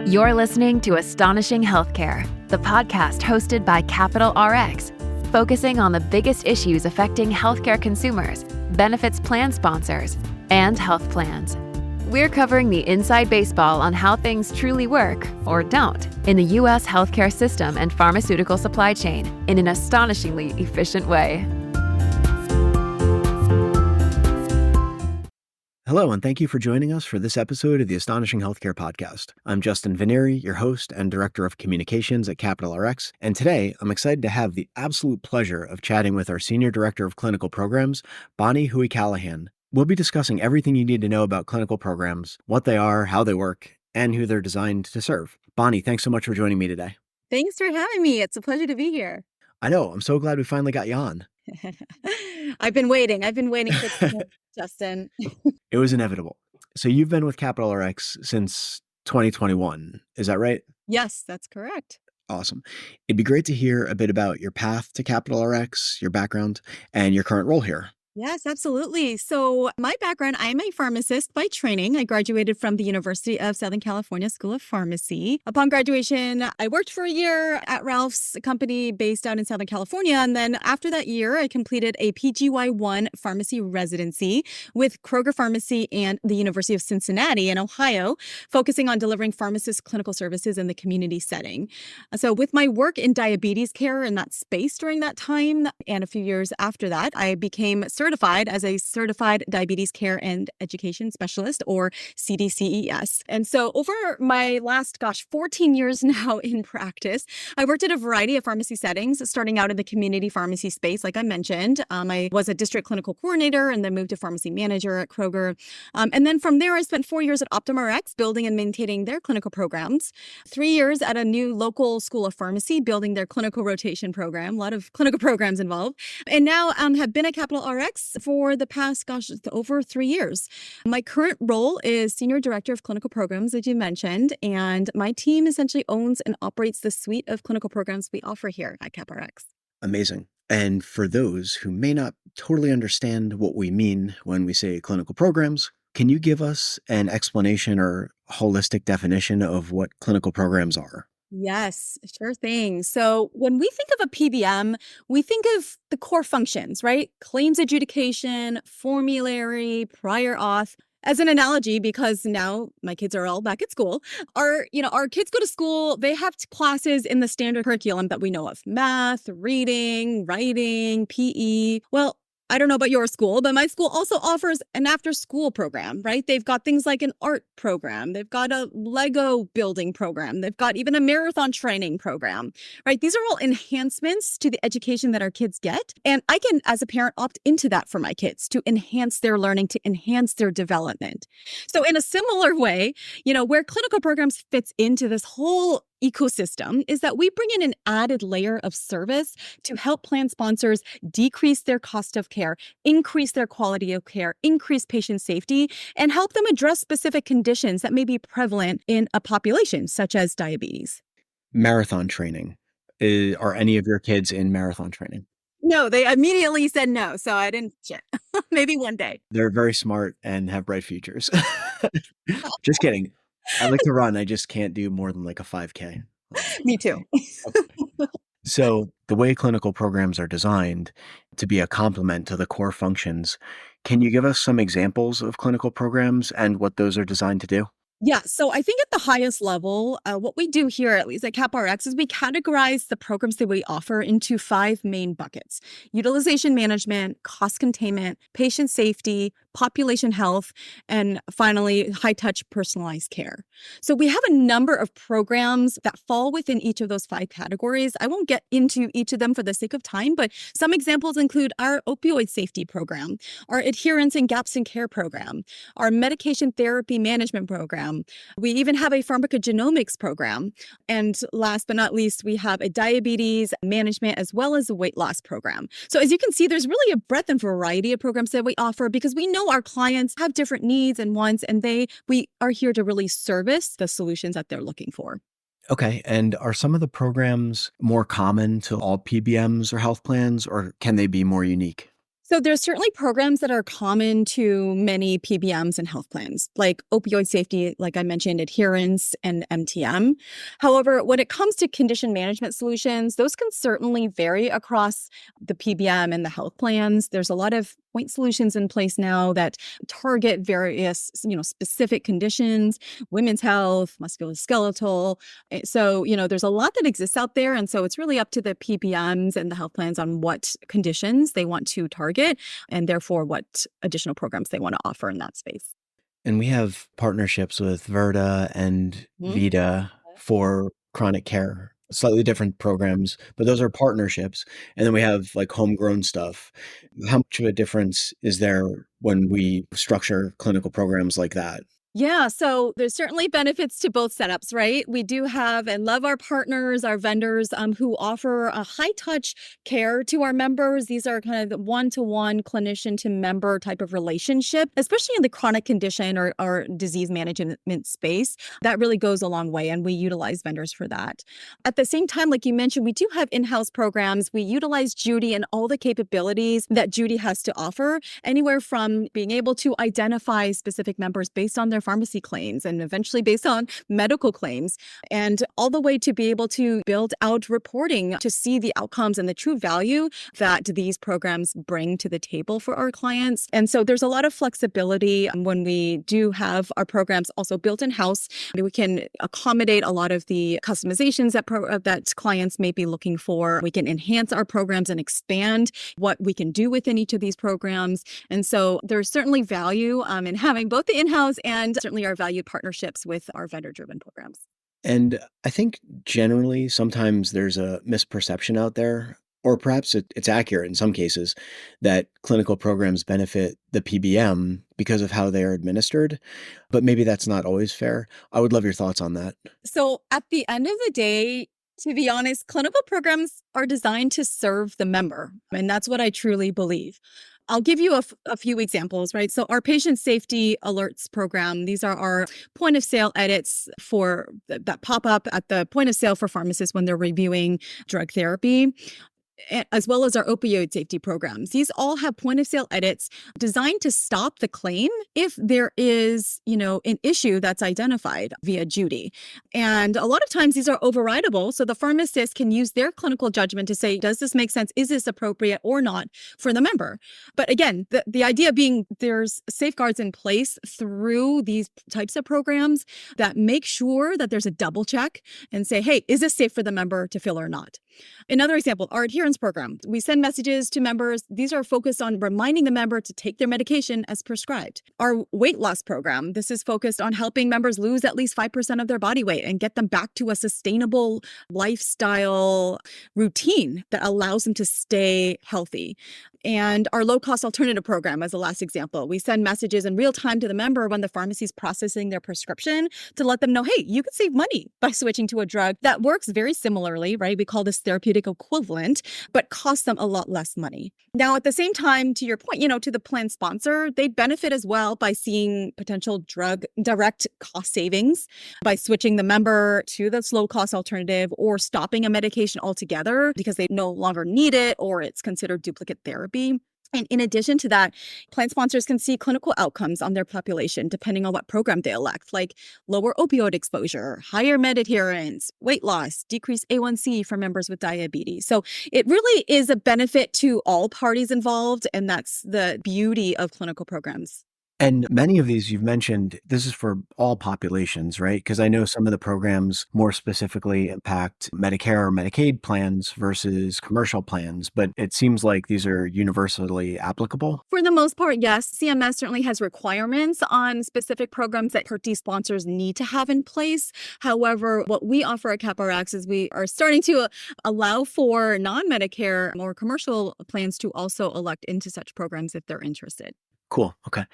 You're listening to Astonishing Healthcare, the podcast hosted by Capital RX, focusing on the biggest issues affecting healthcare consumers, benefits plan sponsors, and health plans. We're covering the inside baseball on how things truly work, or don't, in the U.S. healthcare system and pharmaceutical supply chain in an astonishingly efficient way. Hello, and thank you for joining us for this episode of the Astonishing Healthcare Podcast. I'm Justin Vineri, your host and Director of Communications at Capital RX, and today I'm excited to have the absolute pleasure of chatting with our Senior Director of Clinical Programs, Bonnie Hui-Callahan. We'll be discussing everything you need to know about clinical programs, what they are, how they work, and who they're designed to serve. Bonnie, thanks so much for joining me today. Thanks for having me. It's a pleasure to be here. I know. I'm so glad we finally got you on. I've been waiting for this, Justin. It was inevitable. So you've been with Capital RX since 2021. Is that right? Yes, that's correct. Awesome. It'd be great to hear a bit about your path to Capital RX, your background, and your current role here. Yes, absolutely. So my background, I'm a pharmacist by training. I graduated from the University of Southern California School of Pharmacy. Upon graduation, I worked for a year at Ralph's, a company based out in Southern California. And then after that year, I completed a PGY1 pharmacy residency with Kroger Pharmacy and the University of Cincinnati in Ohio, focusing on delivering pharmacist clinical services in the community setting. So with my work in diabetes care in that space during that time, and a few years after that, I became certified as a certified diabetes care and education specialist, or CDCES. And so over my last, 14 years now in practice, I worked at a variety of pharmacy settings, starting out in the community pharmacy space, like I mentioned. I was a district clinical coordinator and then moved to pharmacy manager at Kroger. And then from there, I spent 4 years at OptumRx, building and maintaining their clinical programs, 3 years at a new local school of pharmacy, building their clinical rotation program, a lot of clinical programs involved. And now have been at Capital RX for the past, over 3 years. My current role is Senior Director of Clinical Programs, as you mentioned, and my team essentially owns and operates the suite of clinical programs we offer here at CapRx. Amazing. And for those who may not totally understand what we mean when we say clinical programs, can you give us an explanation or holistic definition of what clinical programs are? Yes, sure thing. So when we think of a PBM, we think of the core functions, right? Claims adjudication, formulary, prior auth. As an analogy, because now my kids are all back at school, our kids go to school, they have classes in the standard curriculum that we know of: math, reading, writing, PE. Well, I don't know about your school, but my school also offers an after-school program, right? They've got things like an art program. They've got a Lego building program. They've got even a marathon training program, right? These are all enhancements to the education that our kids get. And I can, as a parent, opt into that for my kids to enhance their learning, to enhance their development. So in a similar way, where clinical programs fits into this whole ecosystem is that we bring in an added layer of service to help plan sponsors decrease their cost of care, increase their quality of care, increase patient safety, and help them address specific conditions that may be prevalent in a population, such as diabetes. Marathon training. Are any of your kids in marathon training? No, they immediately said no, so I didn't shit. Maybe one day. They're very smart and have bright futures. Just kidding. I like to run. I just can't do more than like a 5K. Me too. Okay. So the way clinical programs are designed to be a complement to the core functions, can you give us some examples of clinical programs and what those are designed to do? Yeah, so I think at the highest level, what we do here, at least at CapRx, is we categorize the programs that we offer into 5 main buckets: utilization management, cost containment, patient safety, population health, and finally, high-touch personalized care. So we have a number of programs that fall within each of those 5 categories. I won't get into each of them for the sake of time, but some examples include our opioid safety program, our adherence and gaps in care program, our medication therapy management program. We even have a pharmacogenomics program. And last but not least, we have a diabetes management as well as a weight loss program. So as you can see, there's really a breadth and variety of programs that we offer because we know our clients have different needs and wants, and we are here to really service the solutions that they're looking for. Okay. And are some of the programs more common to all PBMs or health plans, or can they be more unique? So there's certainly programs that are common to many PBMs and health plans, like opioid safety, like I mentioned, adherence and MTM. However, when it comes to condition management solutions, those can certainly vary across the PBM and the health plans. There's a lot of point solutions in place now that target various, specific conditions, women's health, musculoskeletal. So, there's a lot that exists out there. And so it's really up to the PBMs and the health plans on what conditions they want to target and therefore what additional programs they want to offer in that space. And we have partnerships with Verda and Mhm. Vida for chronic care, slightly different programs, but those are partnerships. And then we have like homegrown stuff. How much of a difference is there when we structure clinical programs like that? Yeah, so there's certainly benefits to both setups, right? We do have and love our partners, our vendors who offer a high touch care to our members. These are kind of the one-to-one clinician to member type of relationship, especially in the chronic condition or disease management space. That really goes a long way, and we utilize vendors for that. At the same time, like you mentioned, we do have in-house programs. We utilize Judy and all the capabilities that Judy has to offer, anywhere from being able to identify specific members based on their pharmacy claims and eventually based on medical claims, and all the way to be able to build out reporting to see the outcomes and the true value that these programs bring to the table for our clients. And so there's a lot of flexibility when we do have our programs also built in-house. We can accommodate a lot of the customizations that clients may be looking for. We can enhance our programs and expand what we can do within each of these programs. And so there's certainly value in having both the in-house and certainly our valued partnerships with our vendor-driven programs. And I think generally sometimes there's a misperception out there, or perhaps it's accurate in some cases, that clinical programs benefit the PBM because of how they are administered, but maybe that's not always fair. I would love your thoughts on that. So at the end of the day, to be honest, clinical programs are designed to serve the member. And that's what I truly believe. I'll give you a few examples, right? So our patient safety alerts program, these are our point of sale edits for that pop up at the point of sale for pharmacists when they're reviewing drug therapy, as well as our opioid safety programs. These all have point of sale edits designed to stop the claim if there is, an issue that's identified via Judy. And a lot of times these are overridable. So the pharmacist can use their clinical judgment to say, does this make sense? Is this appropriate or not for the member? But again, the idea being there's safeguards in place through these types of programs that make sure that there's a double check and say, hey, is this safe for the member to fill or not? Another example, our adherence program. We send messages to members. These are focused on reminding the member to take their medication as prescribed. Our weight loss program, this is focused on helping members lose at least 5% of their body weight and get them back to a sustainable lifestyle routine that allows them to stay healthy. And our low-cost alternative program, as the last example, we send messages in real time to the member when the pharmacy is processing their prescription to let them know, hey, you can save money by switching to a drug that works very similarly, right? We call this therapeutic equivalent, but costs them a lot less money. Now, at the same time, to your point, to the plan sponsor, they benefit as well by seeing potential drug direct cost savings by switching the member to the low-cost alternative or stopping a medication altogether because they no longer need it or it's considered duplicate therapy. And in addition to that, plan sponsors can see clinical outcomes on their population depending on what program they elect, like lower opioid exposure, higher med adherence, weight loss, decreased A1C for members with diabetes. So it really is a benefit to all parties involved, and that's the beauty of clinical programs. And many of these you've mentioned, this is for all populations, right? Because I know some of the programs more specifically impact Medicare or Medicaid plans versus commercial plans, but it seems like these are universally applicable. For the most part, yes. CMS certainly has requirements on specific programs that Part D sponsors need to have in place. However, what we offer at CapRx is we are starting to allow for non-Medicare or commercial plans to also elect into such programs if they're interested. Cool. Okay.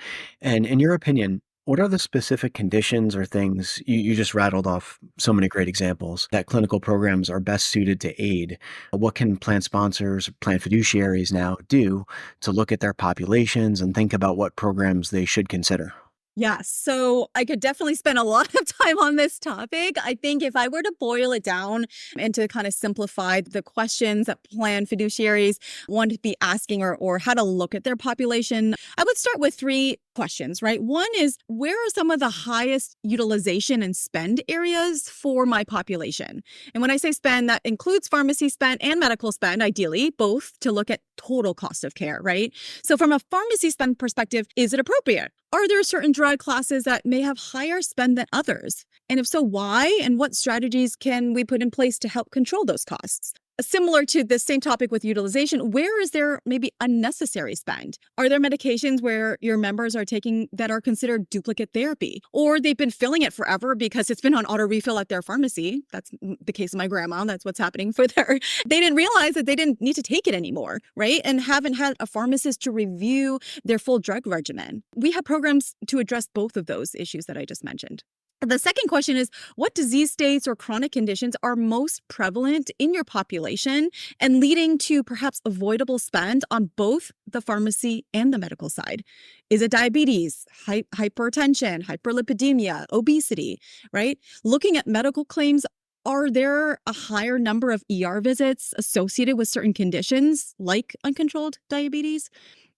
And in your opinion, what are the specific conditions or things you just rattled off so many great examples that clinical programs are best suited to aid? What can plan sponsors, plan fiduciaries now do to look at their populations and think about what programs they should consider? Yeah, so I could definitely spend a lot of time on this topic. I think if I were to boil it down and to kind of simplify the questions that plan fiduciaries want to be asking or how to look at their population, I would start with three questions, right? One is, where are some of the highest utilization and spend areas for my population? And when I say spend, that includes pharmacy spend and medical spend, ideally, both to look at total cost of care, right? So from a pharmacy spend perspective, is it appropriate? Are there certain drug classes that may have higher spend than others? And if so, why? And what strategies can we put in place to help control those costs? Similar to the same topic with utilization, where is there maybe unnecessary spend? Are there medications where your members are taking that are considered duplicate therapy? Or they've been filling it forever because it's been on auto refill at their pharmacy? That's the case of my grandma. That's what's happening for their. They didn't realize that they didn't need to take it anymore, right? And haven't had a pharmacist to review their full drug regimen. We have programs to address both of those issues that I just mentioned. The second question is, what disease states or chronic conditions are most prevalent in your population and leading to perhaps avoidable spend on both the pharmacy and the medical side? Is it diabetes, hypertension, hyperlipidemia, obesity, right? Looking at medical claims, are there a higher number of ER visits associated with certain conditions like uncontrolled diabetes?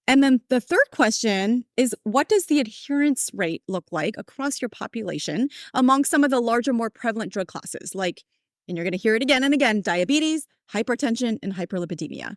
And then the third question is, what does the adherence rate look like across your population among some of the larger, more prevalent drug classes, like, and you're going to hear it again and again, diabetes, hypertension, and hyperlipidemia?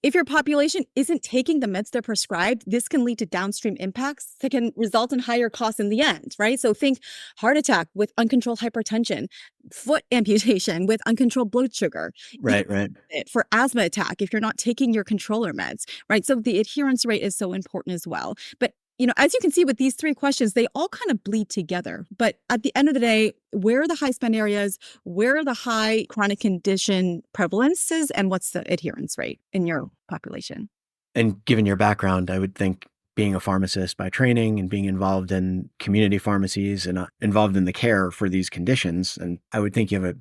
If your population isn't taking the meds they're prescribed, this can lead to downstream impacts that can result in higher costs in the end, right? So think heart attack with uncontrolled hypertension, foot amputation with uncontrolled blood sugar. Right, right. For asthma attack, if you're not taking your controller meds, right? So the adherence rate is so important as well. But as you can see with these three questions, they all kind of bleed together. But at the end of the day, where are the high spend areas? Where are the high chronic condition prevalences? And what's the adherence rate in your population? And given your background, I would think being a pharmacist by training and being involved in community pharmacies and involved in the care for these conditions, and I would think you have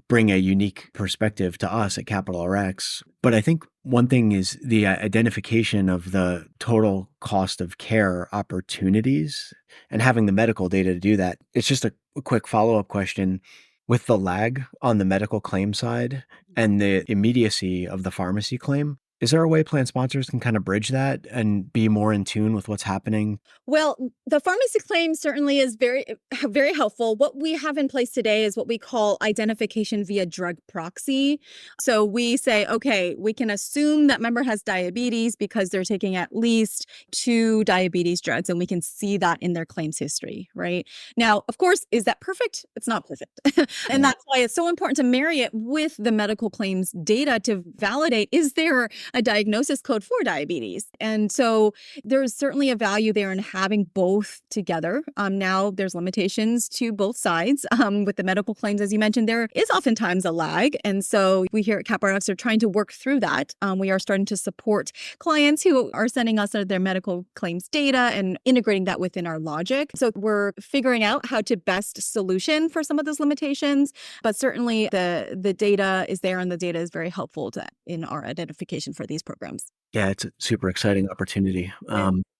bring a unique perspective to us at Capital RX. But I think one thing is the identification of the total cost of care opportunities and having the medical data to do that. It's just a quick follow-up question. With the lag on the medical claim side and the immediacy of the pharmacy claim, is there a way plan sponsors can kind of bridge that and be more in tune with what's happening? Well, the pharmacy claim certainly is very, very helpful. What we have in place today is what we call identification via drug proxy. So we say, okay, we can assume that member has diabetes because they're taking at least 2 diabetes drugs, and we can see that in their claims history, right? Now, of course, is that perfect? It's not perfect. And that's why it's so important to marry it with the medical claims data to validate, is there a diagnosis code for diabetes? And so there's certainly a value there in having both together. Now there's limitations to both sides. With the medical claims, as you mentioned, there is oftentimes a lag. And so we here at CapRx are trying to work through that. We are starting to support clients who are sending us their medical claims data and integrating that within our logic. So we're figuring out how to best solution for some of those limitations. But certainly the data is there, and the data is very helpful in our identification for these programs. Yeah, it's a super exciting opportunity.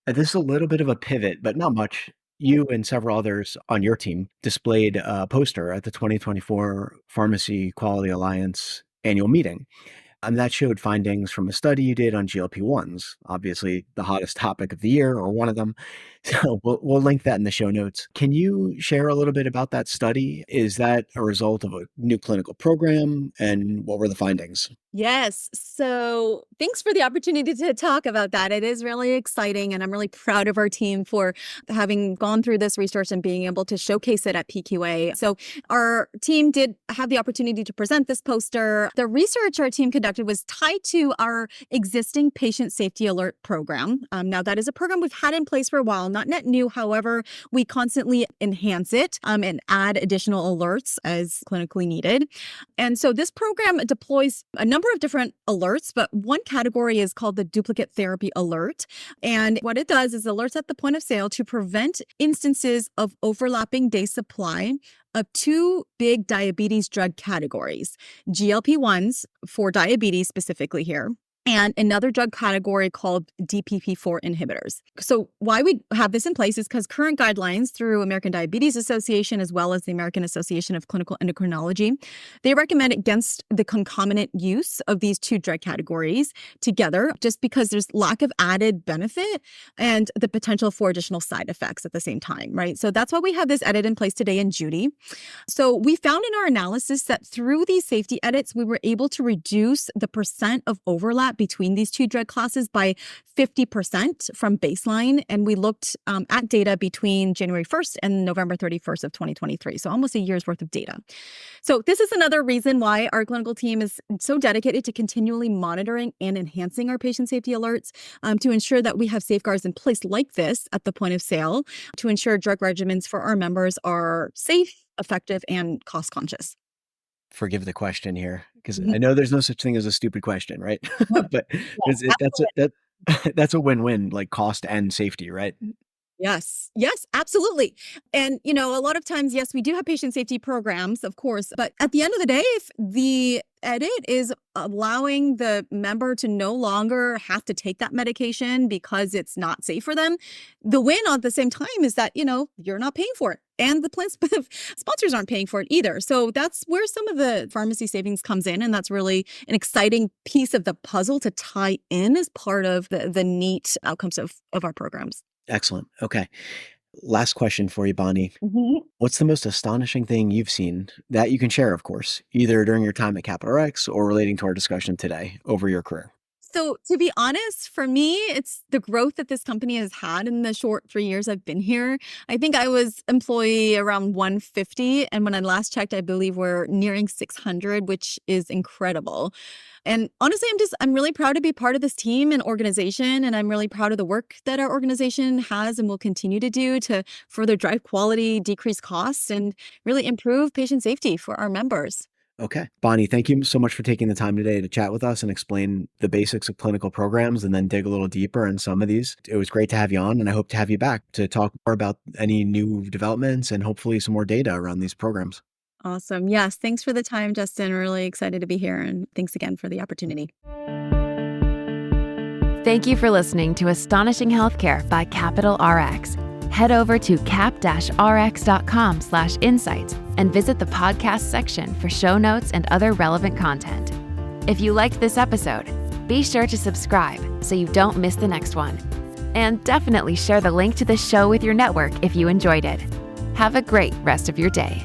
This is a little bit of a pivot, but not much. You and several others on your team displayed a poster at the 2024 Pharmacy Quality Alliance annual meeting. That showed findings from a study you did on GLP-1s, obviously the hottest topic of the year, or one of them. So we'll link that in the show notes. Can you share a little bit about that study? Is that a result of a new clinical program? And what were the findings? Yes. So thanks for the opportunity to talk about that. It is really exciting, and I'm really proud of our team for having gone through this research and being able to showcase it at PQA. So our team did have the opportunity to present this poster. The research our team conducted was tied to our existing patient safety alert program. Now, that is a program we've had in place for a while, not net new. However, we constantly enhance it and add additional alerts as clinically needed. And so this program deploys a number of different alerts, but one category is called the duplicate therapy alert. And what it does is alerts at the point of sale to prevent instances of overlapping day supply of 2 big diabetes drug categories: GLP-1s for diabetes specifically here, and another drug category called DPP4 inhibitors. So why we have this in place is because current guidelines through American Diabetes Association as well as the American Association of Clinical Endocrinology, they recommend against the concomitant use of these two drug categories together just because there's lack of added benefit and the potential for additional side effects at the same time, right? So that's why we have this edit in place today in Judy. So we found in our analysis that through these safety edits, we were able to reduce the percent of overlap between these two drug classes by 50% from baseline. And we looked at data between January 1st and November 31st of 2023. So almost a year's worth of data. So this is another reason why our clinical team is so dedicated to continually monitoring and enhancing our patient safety alerts to ensure that we have safeguards in place like this at the point of sale to ensure drug regimens for our members are safe, effective, and cost conscious. Forgive the question here, because I know there's no such thing as a stupid question, right? But that's a win-win, like cost and safety, right? Yes, absolutely. And, a lot of times, yes, we do have patient safety programs, of course, but at the end of the day, if the edit is allowing the member to no longer have to take that medication because it's not safe for them, the win at the same time is that, you're not paying for it. And the plan sponsors aren't paying for it either. So that's where some of the pharmacy savings comes in. And that's really an exciting piece of the puzzle to tie in as part of the neat outcomes of our programs. Excellent. Okay. Last question for you, Bonnie. What's the most astonishing thing you've seen that you can share, of course, either during your time at Capital RX or relating to our discussion today over your career? So to be honest, for me, it's the growth that this company has had in the short 3 years I've been here. I think I was employee around 150. And when I last checked, I believe we're nearing 600, which is incredible. And honestly, I'm really proud to be part of this team and organization. And I'm really proud of the work that our organization has and will continue to do to further drive quality, decrease costs, and really improve patient safety for our members. Okay. Bonnie, thank you so much for taking the time today to chat with us and explain the basics of clinical programs and then dig a little deeper in some of these. It was great to have you on, and I hope to have you back to talk more about any new developments and hopefully some more data around these programs. Awesome. Yes. Thanks for the time, Justin. Really excited to be here. And thanks again for the opportunity. Thank you for listening to Astonishing Healthcare by Capital RX. Head over to cap-rx.com/insights and visit the podcast section for show notes and other relevant content. If you liked this episode, be sure to subscribe so you don't miss the next one. And definitely share the link to the show with your network if you enjoyed it. Have a great rest of your day.